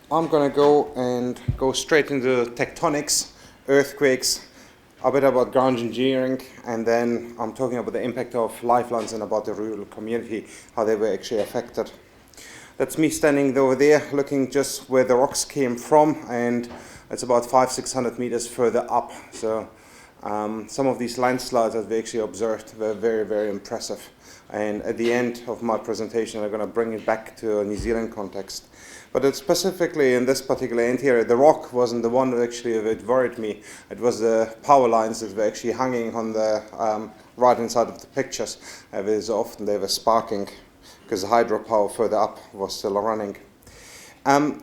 I'm going to go straight into tectonics, earthquakes, a bit about ground engineering, and then I'm talking about the impact of lifelines and about the rural community, how they were actually affected. That's me standing over there, looking just where the rocks came from, and it's about 500-600 meters further up. So some of these landslides that we actually observed were very, very impressive. And at the end of my presentation, I'm going to bring it back to a New Zealand context. But it's specifically in this particular end here, the rock wasn't the one that actually worried me. It was the power lines that were actually hanging on the right-hand side of the pictures. Very often they were sparking because the hydropower further up was still running.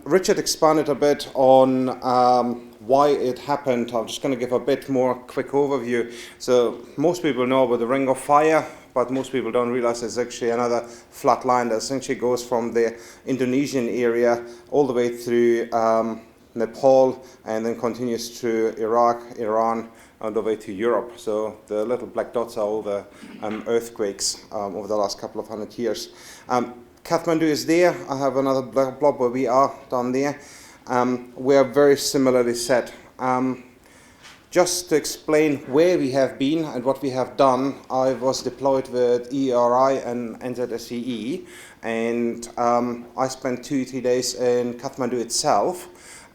Richard expanded a bit on why it happened. I'm just going to give a bit more quick overview. So most people know about the Ring of Fire, but most people don't realize there's actually another flat line that essentially goes from the Indonesian area all the way through Nepal and then continues through Iraq, Iran, all the way to Europe. So the little black dots are all the earthquakes over the last couple of 100 years. Kathmandu is there. I have another blob where we are down there. We are very similarly set. Just to explain where we have been and what we have done, I was deployed with EAILURES and NZSEE, and I spent 2-3 days in Kathmandu itself.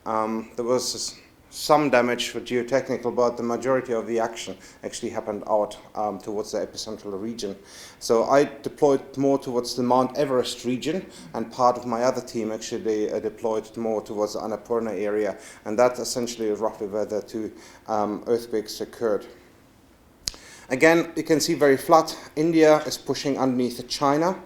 There was some damage for geotechnical, but the majority of the action actually happened out towards the epicentral region. So I deployed more towards the Mount Everest region, and part of my other team actually deployed more towards the Annapurna area, and that essentially is roughly where the two earthquakes occurred. Again, you can see very flat. India is pushing underneath China.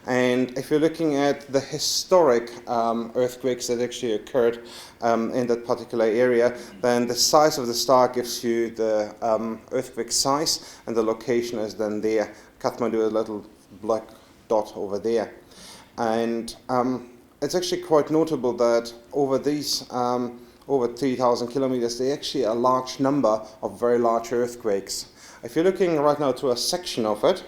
And if you're looking at the historic earthquakes that actually occurred in that particular area, then the size of the star gives you the earthquake size, and the location is then there. Kathmandu, a little black dot over there. And it's actually quite notable that over these over 3,000 kilometers, there are actually a large number of very large earthquakes. If you're looking right now to a section of it,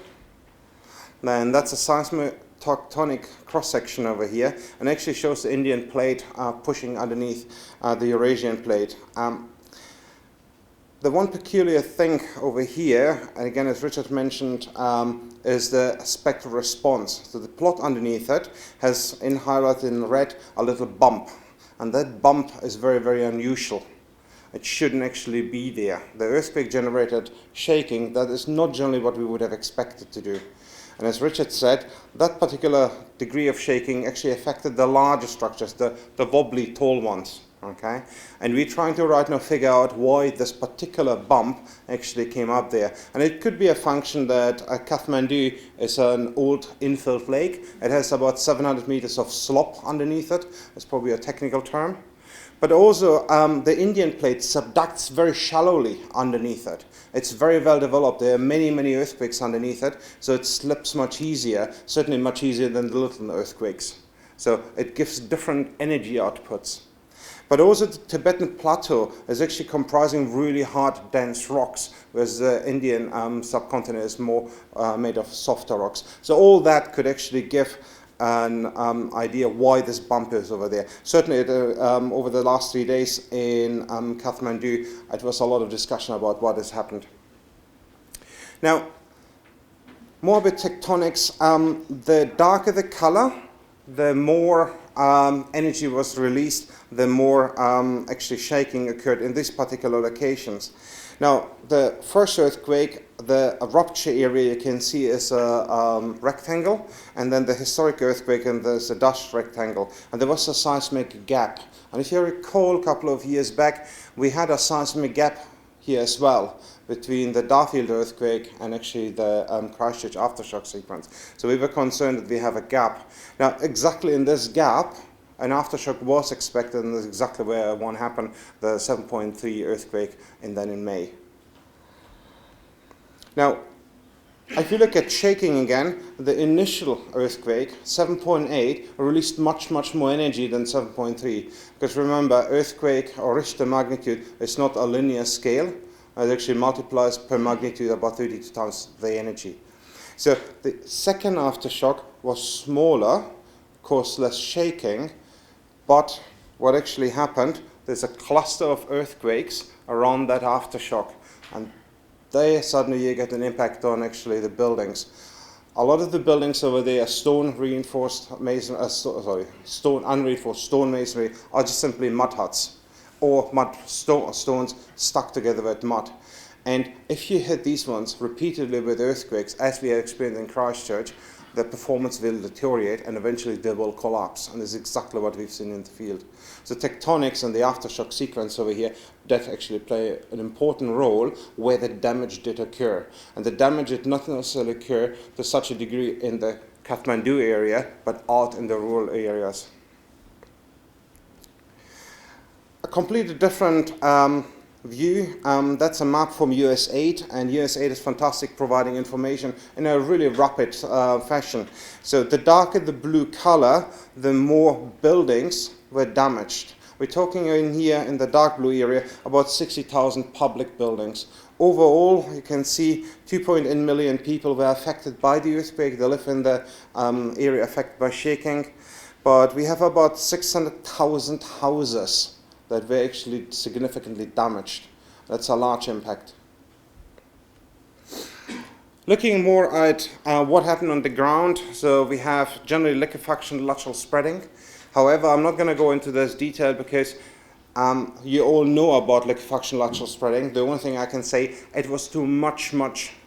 then that's a seismotectonic cross-section over here, and actually shows the Indian plate pushing underneath the Eurasian plate. The one peculiar thing over here, and again as Richard mentioned, is the spectral response. So the plot underneath it has, highlighted in red, a little bump, and that bump is very, very unusual. It shouldn't actually be there. The earthquake generated shaking that is not generally what we would have expected to do. And as Richard said, that particular degree of shaking actually affected the larger structures, the wobbly, tall ones. Okay? And we're trying to right now figure out why this particular bump actually came up there. And it could be a function that Kathmandu is an old infilled lake. It has about 700 meters of slop underneath it. It's probably a technical term. But also, the Indian plate subducts very shallowly underneath it. It's very well developed. There are many, many earthquakes underneath it, so it slips much easier, certainly much easier than the little earthquakes. So it gives different energy outputs. But also the Tibetan plateau is actually comprising really hard, dense rocks, whereas the Indian subcontinent is more made of softer rocks. So all that could actually give an idea why this bump is over there. Certainly over the last 3 days in Kathmandu, it was a lot of discussion about what has happened. Now, more about tectonics. The darker the color, the more energy was released, the more actually shaking occurred in these particular locations. Now, the first earthquake, the rupture area you can see is a rectangle, and then the historic earthquake, and there's a dashed rectangle, and there was a seismic gap. And if you recall, a couple of years back, we had a seismic gap here as well between the Darfield earthquake and actually the Christchurch aftershock sequence. So we were concerned that we have a gap. Now, exactly in this gap, an aftershock was expected, and that's exactly where one happened, the 7.3 earthquake, and then in May. Now, if you look at shaking again, the initial earthquake, 7.8, released much, much more energy than 7.3. Because remember, earthquake or Richter magnitude is not a linear scale. It actually multiplies per magnitude about 32 times the energy. So the second aftershock was smaller, caused less shaking, but what actually happened, there's a cluster of earthquakes around that aftershock, and there suddenly you get an impact on actually the buildings. A lot of the buildings over there are stone reinforced masonry, stone unreinforced stone masonry, are just simply mud huts or stones stuck together with mud. And if you hit these ones repeatedly with earthquakes, as we have experienced in Christchurch, the performance will deteriorate and eventually they will collapse. And this is exactly what we've seen in the field. So tectonics and the aftershock sequence over here did actually play an important role where the damage did occur. And the damage did not necessarily occur to such a degree in the Kathmandu area, but out in the rural areas. A completely different view, that's a map from USAID, and USAID is fantastic, providing information in a really rapid fashion. So the darker the blue color, the more buildings were damaged. We're talking in here in the dark blue area about 60,000 public buildings. Overall, you can see 2.8 million people were affected by the earthquake. They live in the area affected by shaking, but we have about 600,000 houses that were actually significantly damaged. That's a large impact. Looking more at what happened on the ground, so we have generally liquefaction, lateral spreading. However, I'm not going to go into this detail because you all know about liquefaction, lateral spreading. The only thing I can say, it was to much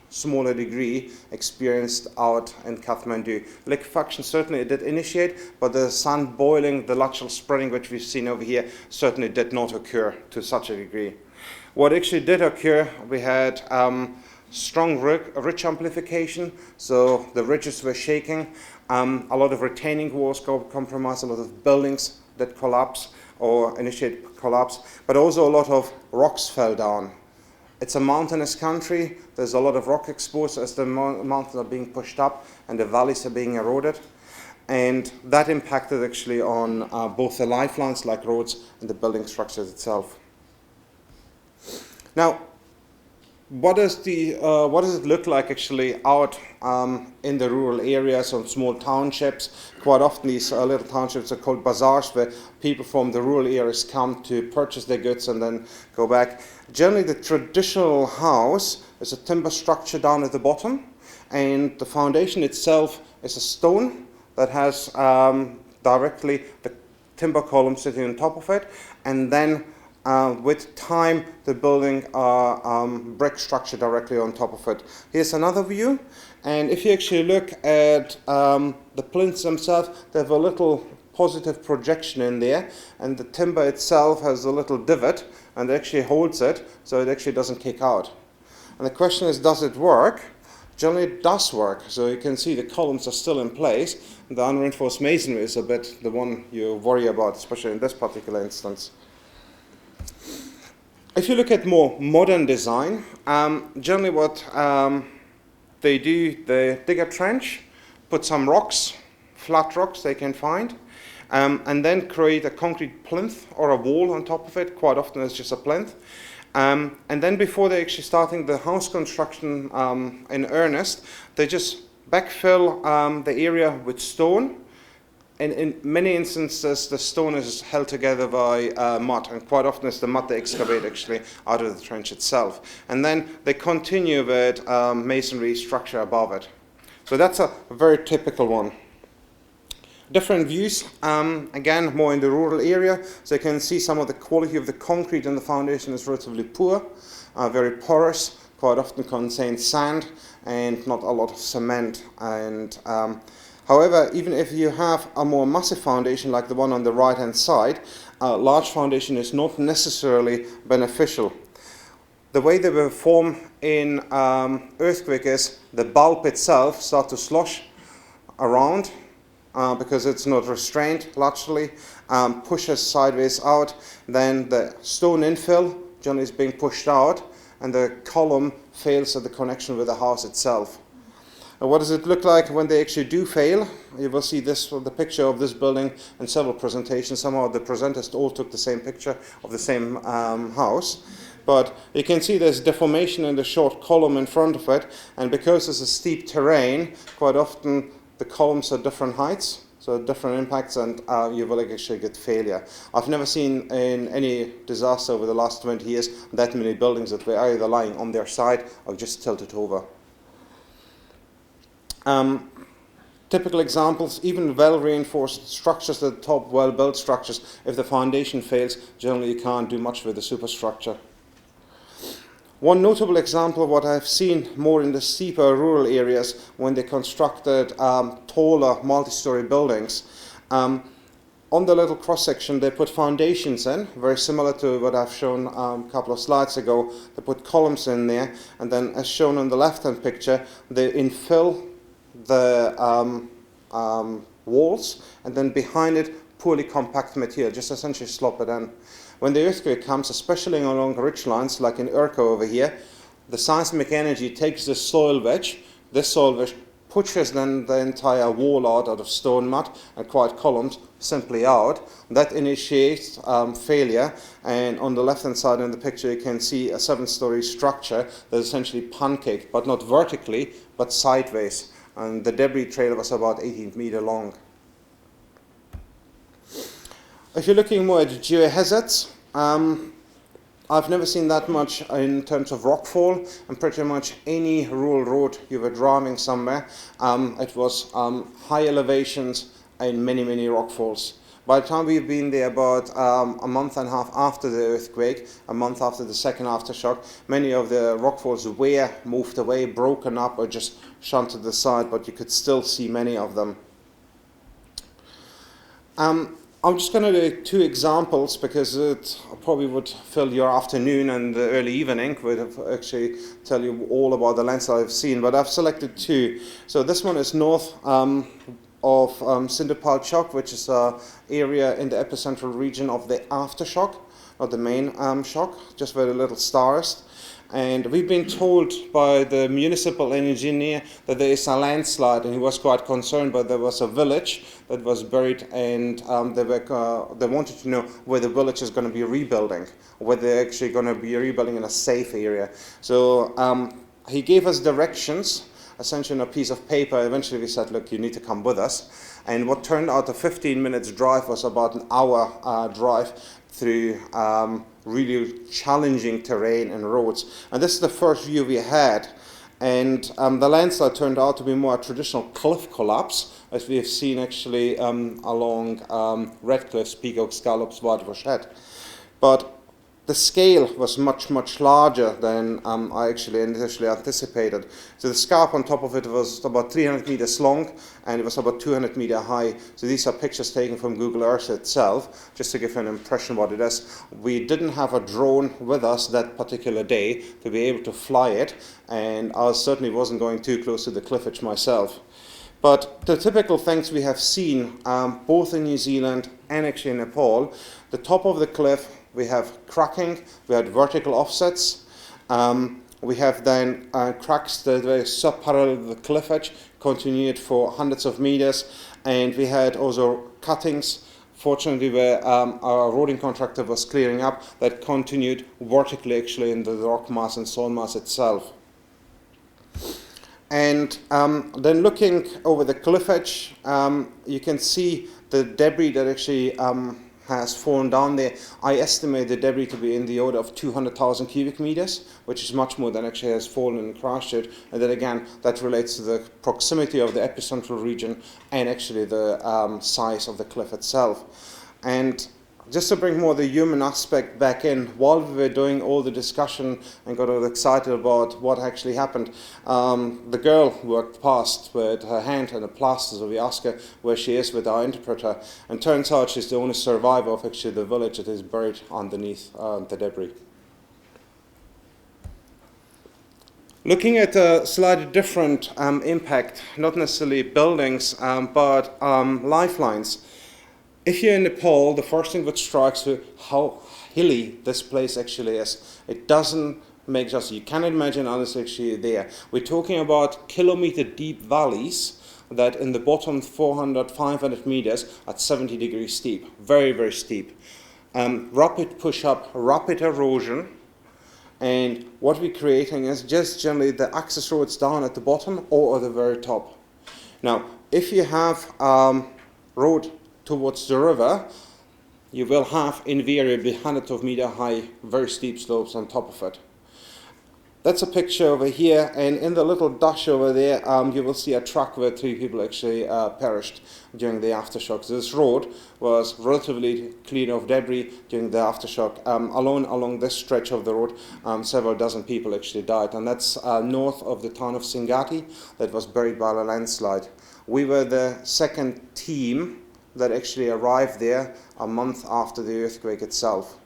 smaller degree experienced out in Kathmandu. Liquefaction certainly it did initiate, but the sun boiling, the lateral spreading which we've seen over here certainly did not occur to such a degree. What actually did occur, we had strong ridge amplification, so the ridges were shaking, a lot of retaining walls got compromised, a lot of buildings that collapsed or initiate collapse, but also a lot of rocks fell down. It's a mountainous country. There's a lot of rock exposed as the mountains are being pushed up and the valleys are being eroded. And that impacted actually on both the lifelines like roads and the building structures itself. Now, what does it look like actually out in the rural areas on small townships? Quite often these little townships are called bazaars where people from the rural areas come to purchase their goods and then go back. Generally the traditional house is a timber structure down at the bottom, and the foundation itself is a stone that has directly the timber column sitting on top of it, and then with time, the building brick structure directly on top of it. Here's another view, and if you actually look at the plinths themselves, they have a little positive projection in there, and the timber itself has a little divot, and it actually holds it, so it actually doesn't kick out. And the question is, does it work? Generally, it does work. So you can see the columns are still in place. The unreinforced masonry is a bit the one you worry about, especially in this particular instance. If you look at more modern design, generally what they do, they dig a trench, put some rocks, flat rocks they can find, and then create a concrete plinth or a wall on top of it. Quite often it's just a plinth. And then before they're actually starting the house construction in earnest, they just backfill the area with stone. And in many instances, the stone is held together by mud, and quite often it's the mud they excavate actually out of the trench itself. And then they continue with masonry structure above it. So that's a very typical one. Different views, again, more in the rural area. So you can see some of the quality of the concrete in the foundation is relatively poor, very porous, quite often contains sand and not a lot of cement. And however, even if you have a more massive foundation like the one on the right hand side, a large foundation is not necessarily beneficial. The way they will form in earthquake is the bulb itself starts to slosh around because it's not restrained laterally, pushes sideways out, then the stone infill generally is being pushed out, and the column fails at the connection with the house itself. And what does it look like when they actually do fail? You will see this, the picture of this building in several presentations. Somehow the presenters all took the same picture of the same house. But you can see there's deformation in the short column in front of it, and because it's a steep terrain, quite often the columns are different heights. So different impacts, and you will actually get failure. I've never seen in any disaster over the last 20 years that many buildings that were either lying on their side or just tilted over. Typical examples, even well-reinforced structures at the top, well-built structures, if the foundation fails, generally you can't do much with the superstructure. One notable example of what I've seen more in the steeper rural areas when they constructed taller multi-story buildings. On the little cross-section they put foundations in, very similar to what I've shown a couple of slides ago. They put columns in there, and then as shown on the left-hand picture, they infill the walls, and then behind it poorly compact material, just essentially slop it in. When the earthquake comes, especially along ridge lines like in Urco over here, the seismic energy takes this soil wedge pushes then the entire wall out of stone mud and quiet columns simply out. That initiates failure, and on the left hand side in the picture you can see a 7-story structure that's essentially pancaked, but not vertically but sideways, and the debris trail was about 18 meters long. If you're looking more at geohazards, I've never seen that much in terms of rockfall, and pretty much any rural road you were driving somewhere, it was high elevations and many rockfalls. By the time we've been there about a month and a half after the earthquake, a month after the second aftershock, many of the rockfalls were moved away, broken up, or just shunted to the side, but you could still see many of them. I'm just going to do 2 examples because it probably would fill your afternoon and the early evening. Would actually tell you all about the landslide I've seen, but I've selected 2. So this one is north of Sindipal Chowk, which is an area in the epicentral region of the aftershock, not the main shock, just where the little star is. And we've been told by the municipal engineer that there is a landslide, and he was quite concerned, but there was a village that was buried, and they wanted to know where the village is going to be rebuilding, whether they're actually going to be rebuilding in a safe area. So he gave us directions, essentially on a piece of paper. Eventually we said, look, you need to come with us. And what turned out a 15 minutes drive was about an hour drive through really challenging terrain and roads. And this is the first view we had. And the landslide turned out to be more a traditional cliff collapse, as we have seen actually along Red Cliffs, Peacock, Scallops, Waterford. But the scale was much larger than I actually initially anticipated. So the scarp on top of it was about 300 meters long, and it was about 200 meters high. So these are pictures taken from Google Earth itself, just to give you an impression what it is. We didn't have a drone with us that particular day to be able to fly it, and I certainly wasn't going too close to the cliff edge myself. But the typical things we have seen, both in New Zealand and actually in Nepal, the top of the cliff, we have cracking, we had vertical offsets, we have then cracks that were subparallel to the cliff edge, continued for hundreds of meters, and we had also cuttings, fortunately where our roading contractor was clearing up, that continued vertically actually in the rock mass and soil mass itself. And then looking over the cliff edge, you can see the debris that actually has fallen down there. I estimate the debris to be in the order of 200,000 cubic meters, which is much more than actually has fallen and crashed it. And then again, that relates to the proximity of the epicentral region and actually the size of the cliff itself. And just to bring more the human aspect back in, while we were doing all the discussion and got all excited about what actually happened, the girl walked past with her hand in a plaster, so we asked her where she is with our interpreter, and turns out she's the only survivor of actually the village that is buried underneath the debris. Looking at a slightly different impact, not necessarily buildings, but lifelines. If you're in Nepal, the first thing that strikes you how hilly this place actually is. It doesn't make sense. You cannot imagine unless actually there. We're talking about kilometer deep valleys that in the bottom 400, 500 meters at 70 degrees steep. Very steep. Rapid push-up, rapid erosion. And what we're creating is just generally the access roads down at the bottom or at the very top. Now, if you have road towards the river, you will have invariably hundreds of meter high, very steep slopes on top of it. That's a picture over here, and in the little dash over there, you will see a truck where 3 people actually perished during the aftershocks. This road was relatively clean of debris during the aftershock. Along this stretch of the road, several dozen people actually died, and that's north of the town of Singati that was buried by a landslide. We were the second team that actually arrived there a month after the earthquake itself.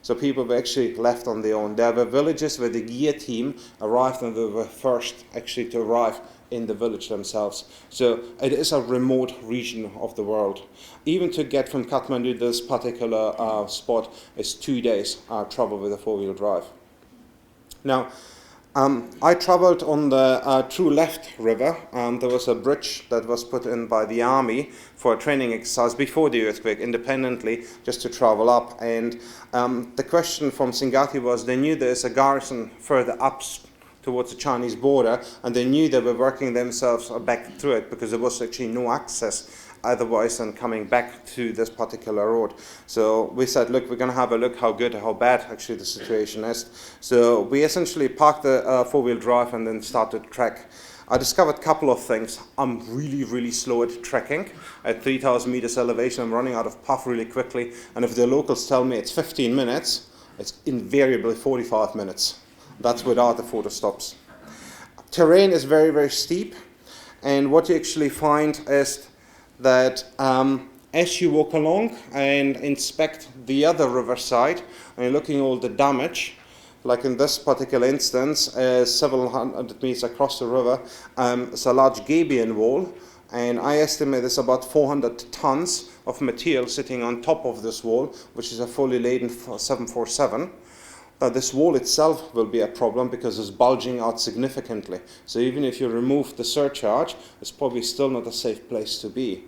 So people were actually left on their own. There were villages where the gear team arrived and they were first actually to arrive in the village themselves. So it is a remote region of the world. Even to get from Kathmandu to this particular spot is 2 days travel with a 4-wheel drive. Now, I traveled on the True Left River. There was a bridge that was put in by the army for a training exercise before the earthquake, independently, just to travel up. And the question from Singati was, they knew there's a garrison further up towards the Chinese border, and they knew they were working themselves back through it because there was actually no access otherwise than coming back to this particular road. So we said, look, we're going to have a look how good or how bad actually the situation is. So we essentially parked the 4-wheel drive and then started to trek. I discovered a couple of things. I'm really, really slow at trekking. At 3,000 meters elevation, I'm running out of puff really quickly. And if the locals tell me it's 15 minutes, it's invariably 45 minutes. That's without the photo stops. Terrain is very, very steep. And what you actually find is that as you walk along and inspect the other riverside, and you're looking at all the damage, like in this particular instance, several hundred meters across the river, it's a large gabion wall, and I estimate there's about 400 tons of material sitting on top of this wall, which is a fully laden 747. This wall itself will be a problem because it's bulging out significantly. So even if you remove the surcharge, it's probably still not a safe place to be.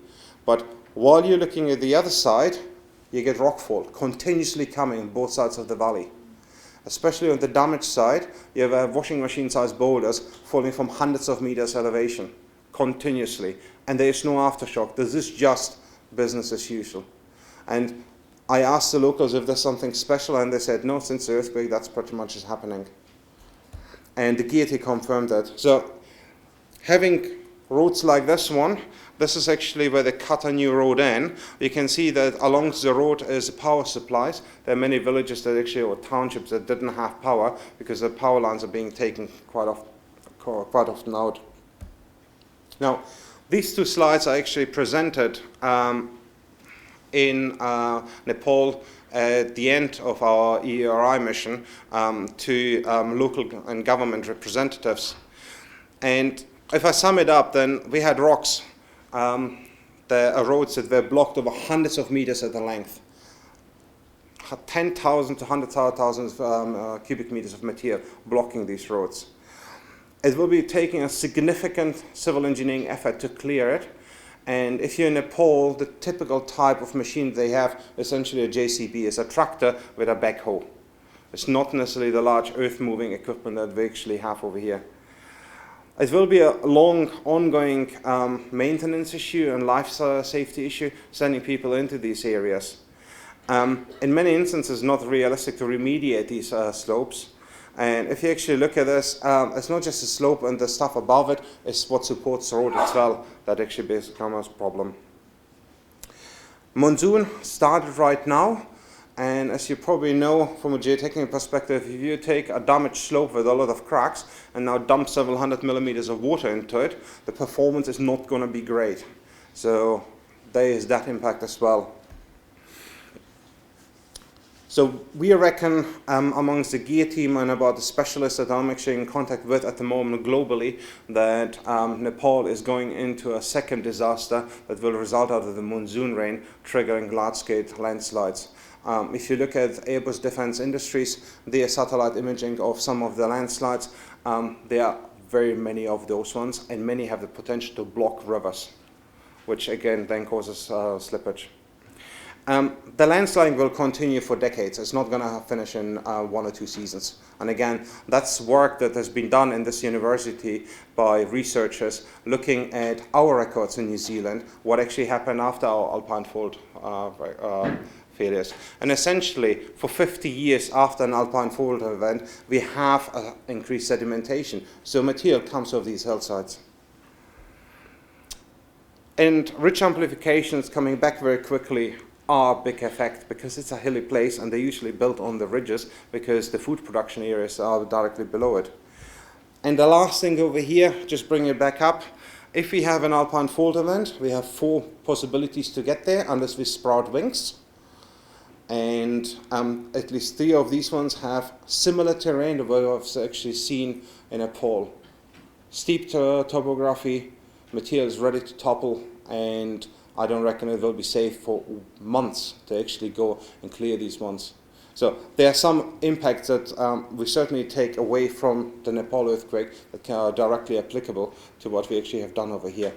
But while you're looking at the other side, you get rockfall continuously coming on both sides of the valley. Especially on the damaged side, you have washing machine-sized boulders falling from hundreds of meters elevation continuously. And there is no aftershock. This is just business as usual. And I asked the locals if there's something special, and they said, no, since the earthquake, that's pretty much is happening. And the GET confirmed that. So having roads like this one, this is actually where they cut a new road in. You can see that along the road is power supplies. There are many villages that actually, or townships that didn't have power because the power lines are being taken quite often out. Now, these 2 slides are actually presented in Nepal at the end of our EARI mission to local and government representatives. And if I sum it up, then we had rocks. There are roads that were blocked over hundreds of meters at the length. 10,000 to 100,000 cubic meters of material blocking these roads. It will be taking a significant civil engineering effort to clear it. And if you're in Nepal, the typical type of machine they have, essentially a JCB, is a tractor with a backhoe. It's not necessarily the large earth-moving equipment that we actually have over here. It will be a long, ongoing maintenance issue and life safety issue, sending people into these areas. In many instances, not realistic to remediate these slopes. And if you actually look at this, it's not just the slope and the stuff above it, it's what supports the road as well that actually becomes a problem. Monsoon started right now. And as you probably know from a geotechnical perspective, if you take a damaged slope with a lot of cracks and now dump several hundred millimeters of water into it, the performance is not going to be great. So there is that impact as well. So we reckon amongst the GEAR team and about the specialists that I'm actually in contact with at the moment globally, that Nepal is going into a second disaster that will result out of the monsoon rain triggering large-scale landslides. If you look at Airbus Defence Industries, their satellite imaging of some of the landslides, there are very many of those ones, and many have the potential to block rivers, which again then causes slippage. The landsliding will continue for decades. It's not going to finish in 1 or 2 seasons. And again, that's work that has been done in this university by researchers looking at our records in New Zealand, what actually happened after our alpine fault failures. And essentially, for 50 years after an alpine fault event, we have increased sedimentation. So material comes off these hillsides. And ridge amplifications coming back very quickly are a big effect because it's a hilly place and they're usually built on the ridges because the food production areas are directly below it. And the last thing over here, just bring it back up. If we have an alpine fault event, we have 4 possibilities to get there unless we sprout wings. And at least 3 of these ones have similar terrain to what I've actually seen in Nepal. Steep topography, material is ready to topple, and I don't reckon it will be safe for months to actually go and clear these ones. So there are some impacts that we certainly take away from the Nepal earthquake that are directly applicable to what we actually have done over here.